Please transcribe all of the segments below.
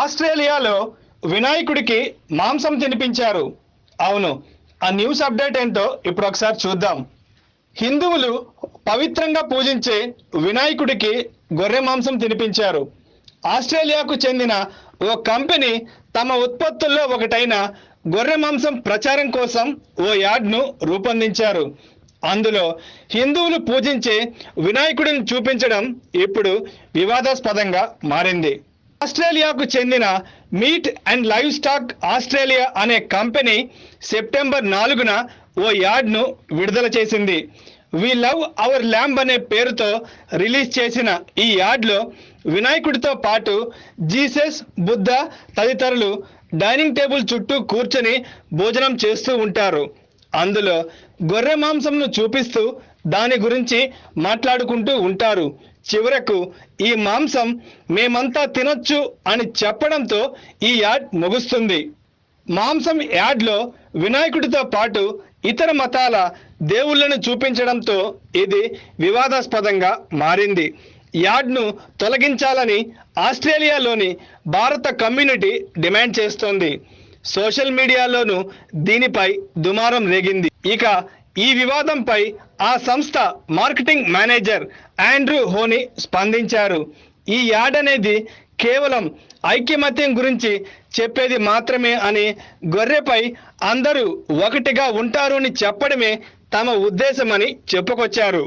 ఆస్ట్రేలియాలో వినాయకుడికి మాంసం తినిపించారు. అవును, ఆ న్యూస్ అప్డేట్ ఏంటో ఇప్పుడు ఒకసారి చూద్దాం. హిందువులు పవిత్రంగా పూజించే వినాయకుడికి గొర్రె మాంసం తినిపించారు. ఆస్ట్రేలియాకు చెందిన ఓ కంపెనీ తమ ఉత్పత్తుల్లో ఒకటైన గొర్రె మాంసం ప్రచారం కోసం ఓ యాడ్ను రూపొందించారు. అందులో హిందువులు పూజించే వినాయకుడిని చూపించడం ఇప్పుడు వివాదాస్పదంగా మారింది. ఆస్ట్రేలియాకు చెందిన meet and live stock Australia అనే కంపెనీ సెప్టెంబర్ 4న ఓ యాడ్ను విడుదల చేసింది. వి లవ్ అవర్ ల్యాంబ్ అనే పేరుతో రిలీజ్ చేసిన ఈ యాడ్లో వినాయకుడితో పాటు జీసస్, బుద్ధ తదితరులు డైనింగ్ టేబుల్ చుట్టూ కూర్చొని భోజనం చేస్తూ ఉంటారు. అందులో గొర్రె మాంసంను చూపిస్తూ దాని గురించి మాట్లాడుకుంటూ ఉంటారు. చివరకు ఈ మాంసం మేమంతా తినొచ్చు అని చెప్పడంతో ఈ యాడ్ ముగుస్తుంది. మాంసం యాడ్లో వినాయకుడితో పాటు ఇతర మతాల దేవుళ్లను చూపించడంతో ఇది వివాదాస్పదంగా మారింది. యాడ్ను తొలగించాలని ఆస్ట్రేలియాలోని భారత కమ్యూనిటీ డిమాండ్ చేస్తోంది. సోషల్ మీడియాలోనూ దీనిపై దుమారం రేగింది. ఇక ఈ వివాదంపై ఆ సంస్థ మార్కెటింగ్ మేనేజర్ ఆండ్రూ హోనీ స్పందించారు. ఈ యాడ్ అనేది కేవలం ఐకమత్యం గురించి చెప్పేది మాత్రమే అని, గొర్రెపై అందరూ ఒకటిగా ఉంటారు అని చెప్పడమే తమ ఉద్దేశమని చెప్పుకొచ్చారు.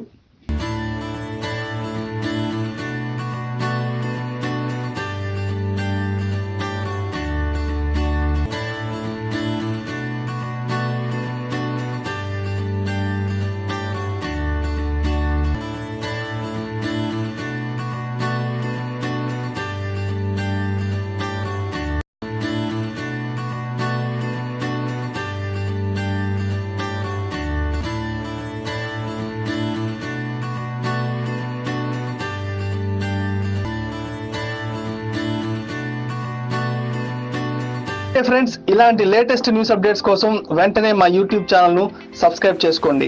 ఫ్రెండ్స్, ఇలాంటి లేటెస్ట్ న్యూస్ అప్డేట్స్ కోసం వెంటనే మా యూట్యూబ్ ఛానల్ను సబ్స్క్రైబ్ చేసుకోండి.